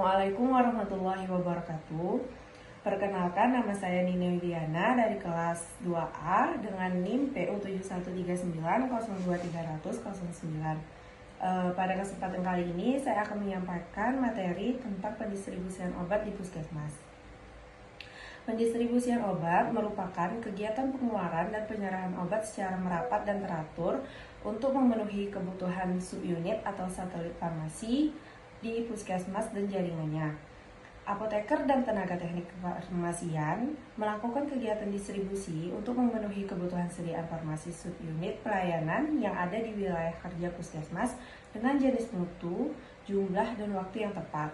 Assalamualaikum warahmatullahi wabarakatuh. Perkenalkan, nama saya Nina Widiana dari kelas 2A dengan NIM PU 7139023009. Pada kesempatan kali ini saya akan menyampaikan materi tentang pendistribusian obat di puskesmas. Pendistribusian obat merupakan kegiatan pengeluaran dan penyerahan obat secara merapat dan teratur untuk memenuhi kebutuhan subunit atau satelit farmasi di puskesmas dan jaringannya. Apoteker dan tenaga teknik kefarmasian melakukan kegiatan distribusi untuk memenuhi kebutuhan sediaan farmasi subunit pelayanan yang ada di wilayah kerja puskesmas dengan jenis mutu, jumlah, dan waktu yang tepat.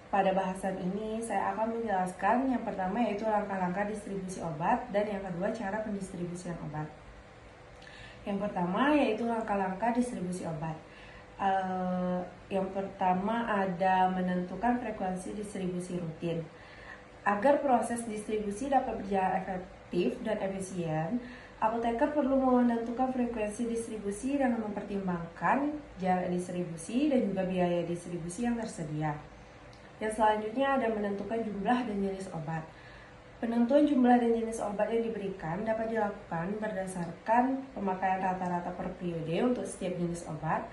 Pada bahasan ini, saya akan menjelaskan yang pertama yaitu langkah-langkah distribusi obat dan yang kedua cara pendistribusian obat. Yang pertama yaitu langkah-langkah distribusi obat. Yang pertama ada menentukan frekuensi distribusi rutin. Agar proses distribusi dapat berjalan efektif dan efisien, apoteker perlu menentukan frekuensi distribusi dengan mempertimbangkan jarak distribusi dan juga biaya distribusi yang tersedia. Yang selanjutnya ada menentukan jumlah dan jenis obat. Penentuan jumlah dan jenis obat yang diberikan dapat dilakukan berdasarkan pemakaian rata-rata per periode untuk setiap jenis obat.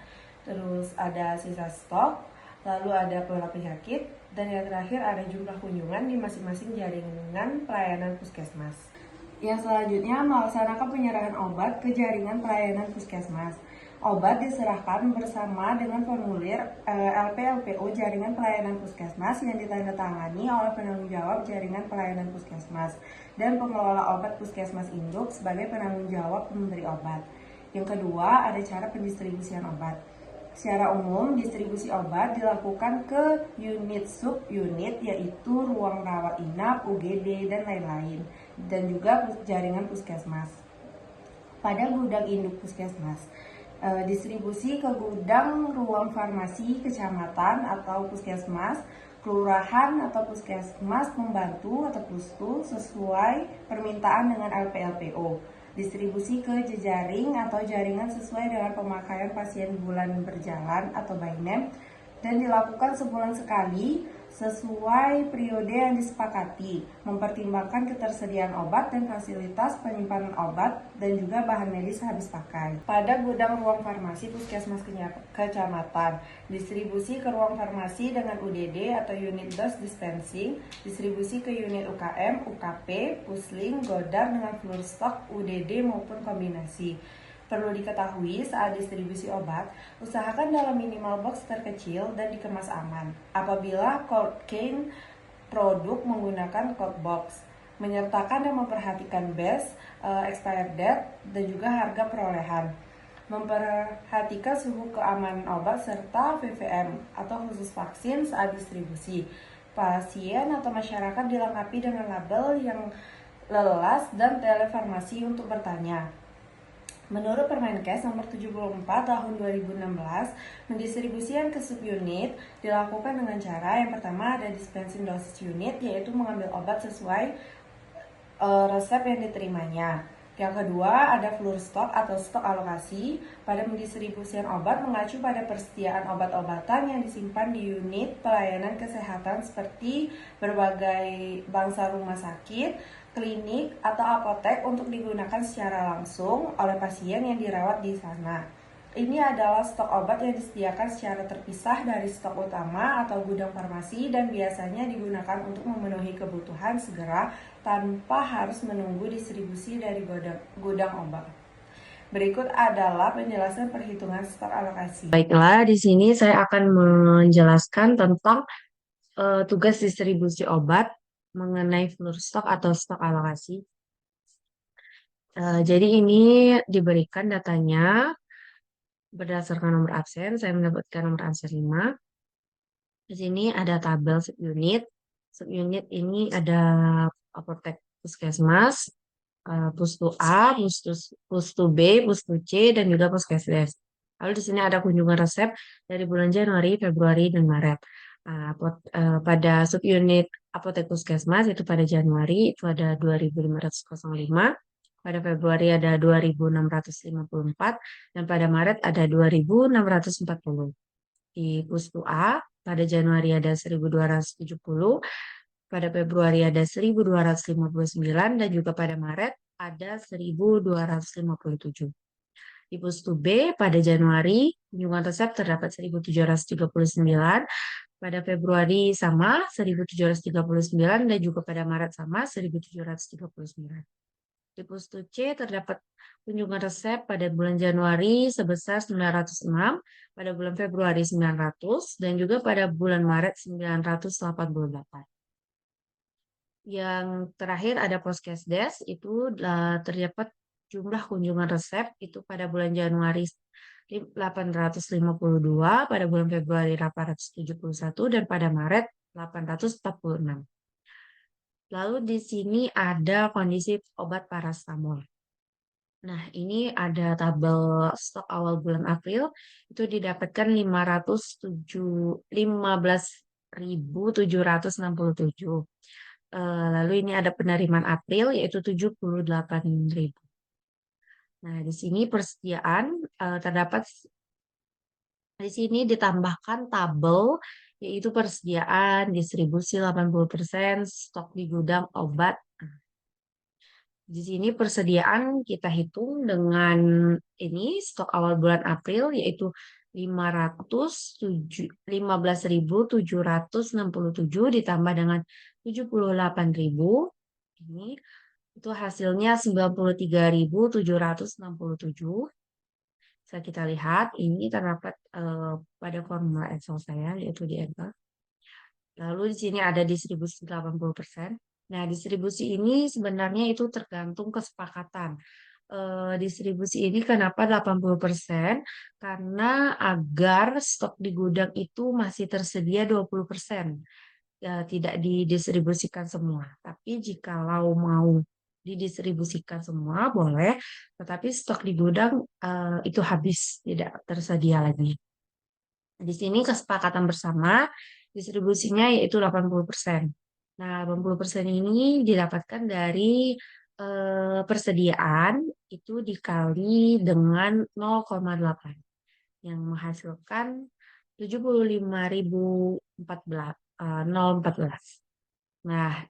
Terus ada sisa stok, lalu ada pola penyakit, dan yang terakhir ada jumlah kunjungan di masing-masing jaringan pelayanan puskesmas. Yang selanjutnya melaksanakan penyerahan obat ke jaringan pelayanan puskesmas. Obat diserahkan bersama dengan formulir LPLPO jaringan pelayanan puskesmas yang ditandatangani oleh penanggung jawab jaringan pelayanan puskesmas dan pengelola obat puskesmas induk sebagai penanggung jawab pemberi obat. Yang kedua, ada cara pendistribusian obat. Secara umum, distribusi obat dilakukan ke unit sub-unit yaitu ruang rawat inap, UGD, dan lain-lain, dan juga jaringan puskesmas. Pada gudang induk puskesmas, distribusi ke gudang ruang farmasi kecamatan atau puskesmas, kelurahan atau puskesmas membantu atau pustu sesuai permintaan dengan LPLPO. Distribusi ke jejaring atau jaringan sesuai dengan pemakaian pasien bulan berjalan atau BAINEM dan dilakukan sebulan sekali sesuai periode yang disepakati, mempertimbangkan ketersediaan obat dan fasilitas penyimpanan obat dan juga bahan medis habis pakai. Pada gudang ruang farmasi puskesmas kecamatan, distribusi ke ruang farmasi dengan UDD atau unit dose dispensing, distribusi ke unit UKM, UKP, pusling, godar dengan full stock UDD maupun kombinasi. Perlu diketahui saat distribusi obat, usahakan dalam minimal box terkecil dan dikemas aman. Apabila cold chain produk menggunakan cold box, menyertakan dan memperhatikan base, expired date, dan juga harga perolehan. Memperhatikan suhu keamanan obat serta VVM atau khusus vaksin saat distribusi. Pasien atau masyarakat dilengkapi dengan label yang lelas dan telefarmasi untuk bertanya. Menurut Permenkes nomor 74 tahun 2016, pendistribusian ke subunit dilakukan dengan cara yang pertama ada dispensing dosis unit, yaitu mengambil obat sesuai resep yang diterimanya. Yang kedua ada floor stock atau stok alokasi. Pada pendistribusian obat mengacu pada persediaan obat-obatan yang disimpan di unit pelayanan kesehatan seperti berbagai bangsa rumah sakit, klinik, atau apotek untuk digunakan secara langsung oleh pasien yang dirawat di sana. Ini adalah stok obat yang disediakan secara terpisah dari stok utama atau gudang farmasi dan biasanya digunakan untuk memenuhi kebutuhan segera tanpa harus menunggu distribusi dari gudang obat. Berikut adalah penjelasan perhitungan stok alokasi. Baiklah, di sini saya akan menjelaskan tentang tugas distribusi obat mengenai floor stock atau stok alokasi. Jadi ini diberikan datanya berdasarkan nomor absen. Saya mendapatkan nomor absen 5. Di sini ada tabel subunit. Subunit ini ada apotek puskesmas, pustu A, pustu B, pustu C, dan juga puskesdes. Lalu di sini ada kunjungan resep dari bulan Januari, Februari, dan Maret. Pada subunit apotek puskesmas itu pada Januari itu ada 2.505, pada Februari ada 2.654, dan pada Maret ada 2.640. Di pustu A pada Januari ada 1.270, pada Februari ada 1.259, dan juga pada Maret ada 1.257. Di Pustu B pada Januari kunjungan resep terdapat 1.739, pada Februari sama 1.739, dan juga pada Maret sama 1.739. Di Pustu C terdapat kunjungan resep pada bulan Januari sebesar 906, pada bulan Februari 900, dan juga pada bulan Maret 988. Yang terakhir ada Poskesdes, itu terdapat jumlah kunjungan resep itu pada bulan Januari 852, pada bulan Februari 871, dan pada Maret 846. Lalu di sini ada kondisi obat parastamol. Nah, ini ada tabel stok awal bulan April, itu didapatkan 15.767. Lalu ini ada penerimaan April, yaitu 78.000. Nah, di sini persediaan terdapat, di sini ditambahkan tabel, yaitu persediaan distribusi 80%, stok di gudang obat. Di sini persediaan kita hitung dengan ini stok awal bulan April, yaitu 15.767 ditambah dengan 78.000. Ini itu hasilnya 93.767. Bisa kita lihat ini terdapat pada formula Excel saya, yaitu di Excel. Lalu di sini ada distribusi 80%. Nah, distribusi ini sebenarnya itu tergantung kesepakatan. Distribusi ini kenapa 80%? Karena agar stok di gudang itu masih tersedia 20%. Tidak didistribusikan semua. Tapi jikalau mau didistribusikan semua boleh, tetapi stok di gudang itu habis, tidak tersedia lagi. Di sini kesepakatan bersama distribusinya yaitu 80%. Nah, 80% ini didapatkan dari persediaan itu dikali dengan 0,8 yang menghasilkan 75.014. 014. Nah,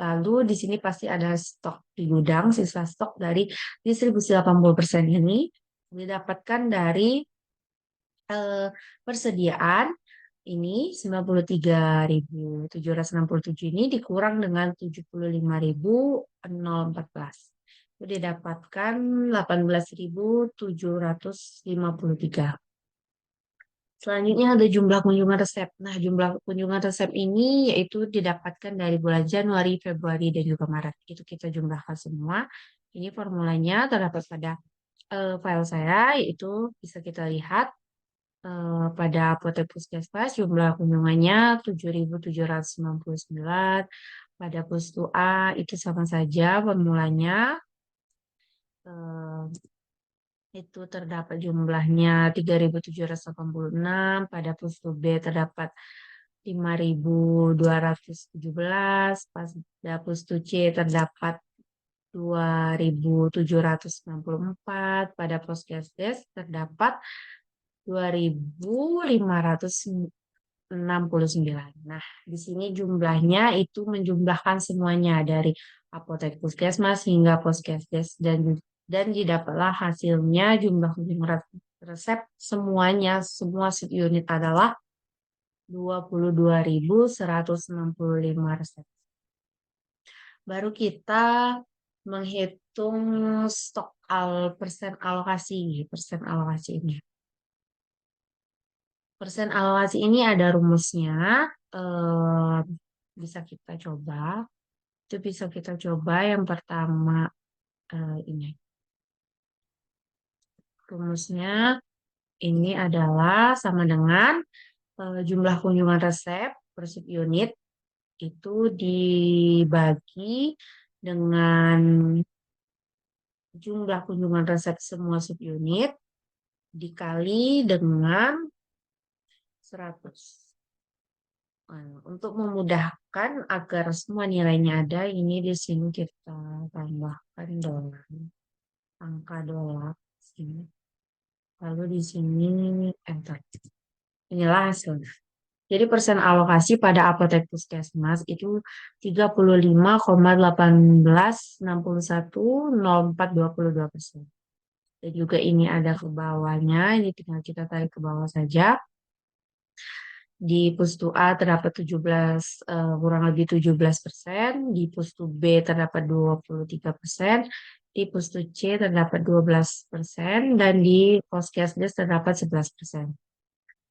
lalu di sini pasti ada stok di gudang, sisa stok dari distribusi 80% ini didapatkan dari persediaan ini 93.767 ini dikurang dengan 75.014. Itu didapatkan 18.753. Selanjutnya ada jumlah kunjungan resep. Nah, jumlah kunjungan resep ini yaitu didapatkan dari bulan Januari, Februari, dan juga Maret. Itu kita jumlahkan semua. Ini formulanya terdapat pada file saya, yaitu bisa kita lihat pada apotek puskesmas jumlah kunjungannya 7.799. Pada pustu A itu sama saja formulanya. Eh, itu terdapat jumlahnya 3.786, pada pustu B terdapat 5.217, pada pustu C terdapat 2.794, pada Poskesdes terdapat 2.569. Nah, di sini jumlahnya itu menjumlahkan semuanya dari apotek puskesmas hingga Poskesdes, dan didapatlah hasilnya jumlah resep semuanya, semua subunit adalah 22.165 resep. Baru kita menghitung stok persen alokasi ini. Persen alokasi ini ada rumusnya, eh, bisa kita coba. Itu bisa kita coba yang pertama ini. Rumusnya ini adalah sama dengan jumlah kunjungan resep per subunit itu dibagi dengan jumlah kunjungan resep semua subunit dikali dengan 100. Untuk memudahkan agar semua nilainya ada, ini di sini kita tambahkan dolar, angka dolar sini. Lalu di sini enter. Inilah hasilnya. Jadi persen alokasi pada apotek puskesmas itu 35,18610422%. Dan juga ini ada ke bawahnya, ini tinggal kita tarik ke bawah saja. Di Pustu A terdapat 17, kurang lebih 17%, di Pustu B terdapat 23%, di Pustu C terdapat 12%, dan di Puskesdes terdapat 11%.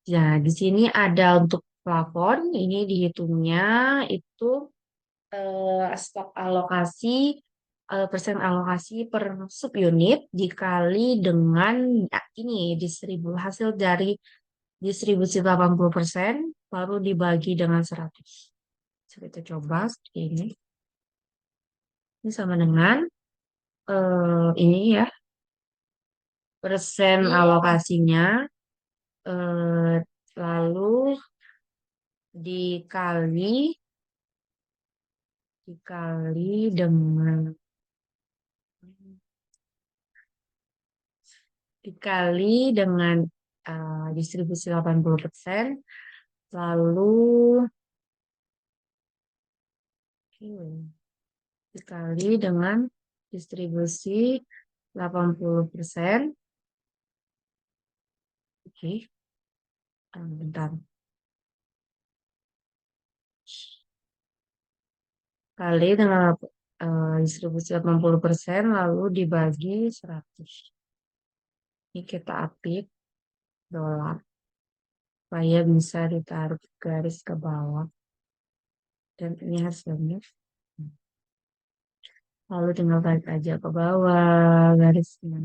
Nah, di sini ada untuk plafon, ini dihitungnya itu stok alokasi, persen alokasi per subunit dikali dengan ya, ini hasil dari distribusi 80% baru dibagi dengan 100. Coba kita coba seperti ini. Ini sama dengan ini ya, persen alokasinya eh, lalu dikali dikali dengan distribusi 80%, lalu dikali dengan distribusi 80%. Oke, bentar. Kali dengan distribusi 80% lalu dibagi 100. Ini kita apit dolar supaya bisa ditaruh garis ke bawah. Dan ini hasilnya. Lalu tinggal tarik aja ke bawah garisnya.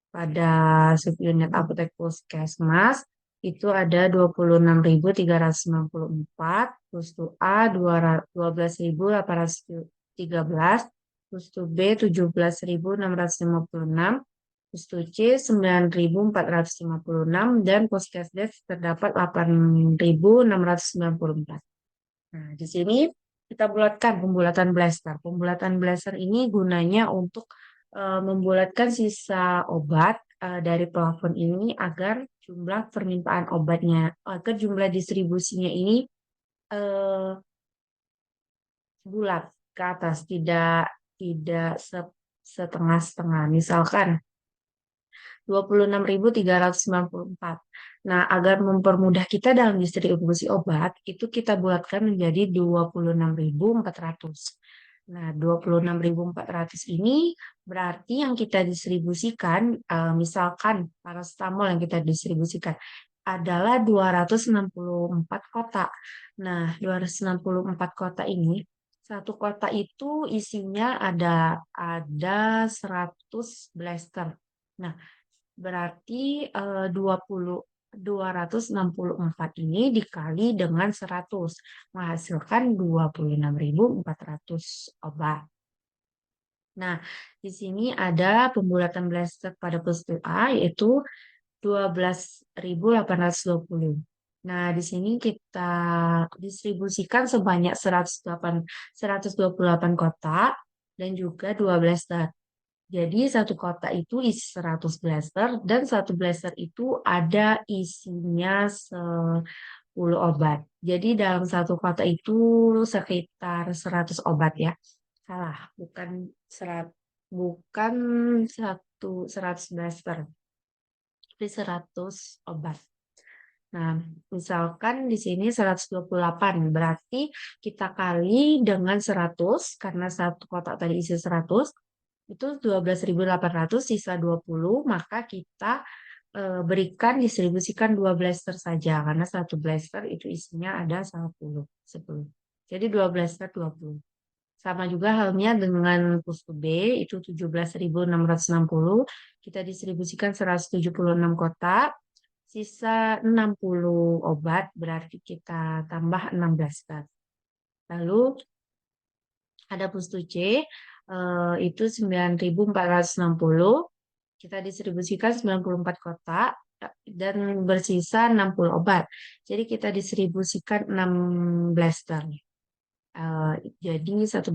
Pada subunit apotek puskesmas itu ada 26.364, Pustu A 12.813, Pustu B 17.656, Pustu C 9.456, dan Puskesdes terdapat 8.694. Nah, di sini kita bulatkan pembulatan blaster. Pembulatan blaster ini gunanya untuk membulatkan sisa obat dari plafon ini agar jumlah permintaan obatnya, agar jumlah distribusinya ini eh, bulat ke atas, tidak setengah-setengah. Misalkan 26.394. Nah, agar mempermudah kita dalam distribusi obat, itu kita buatkan menjadi 26.400. Nah, 26.400 ini berarti yang kita distribusikan, misalkan paracetamol yang kita distribusikan adalah 264 kotak. Nah, 264 kotak ini, satu kotak itu isinya ada 100 blaster. Nah, berarti 264 ini dikali dengan 100 menghasilkan 26.400 obat. Nah, di sini ada pembulatan blaster pada pustu A yaitu 12.820. Nah, di sini kita distribusikan sebanyak 128 kotak dan juga 2 blaster. Jadi satu kotak itu isi 100 blaster dan satu blaster itu ada isinya 10 obat. Jadi dalam satu kotak itu sekitar 100 obat ya. Salah, bukan 100 blaster, tapi 100 obat. Nah, misalkan di sini 128, berarti kita kali dengan 100, karena satu kotak tadi isi 100, itu 12.800 sisa 20, maka kita berikan distribusikan 2 blaster saja, karena satu blaster itu isinya ada 10. Jadi 2 blaster 20. Sama juga halnya dengan pustu B, itu 17.660, kita distribusikan 176 kotak, sisa 60 obat, berarti kita tambah 6 blaster. Lalu ada pustu C, itu 9.460, kita distribusikan 94 kotak, dan bersisa 60 obat. Jadi kita distribusikan 6 blaster. Jadi satu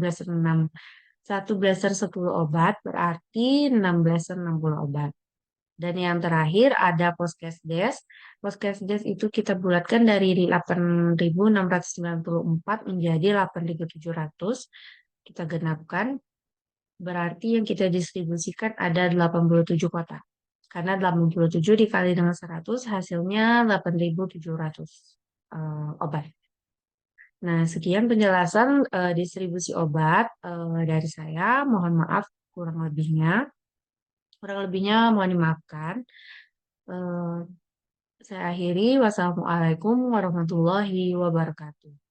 blaster 10 obat, berarti 6 blaster 60 obat. Dan yang terakhir ada Poskesdes. Poskesdes itu kita bulatkan dari 8.694 menjadi 8.700. Kita genapkan, berarti yang kita distribusikan ada 87 kota. Karena 87 dikali dengan 100 hasilnya 8.700 obat. Nah, sekian penjelasan distribusi obat dari saya. Mohon maaf kurang lebihnya. Kurang lebihnya mohon dimaafkan. Eh, saya akhiri. Wassalamualaikum warahmatullahi wabarakatuh.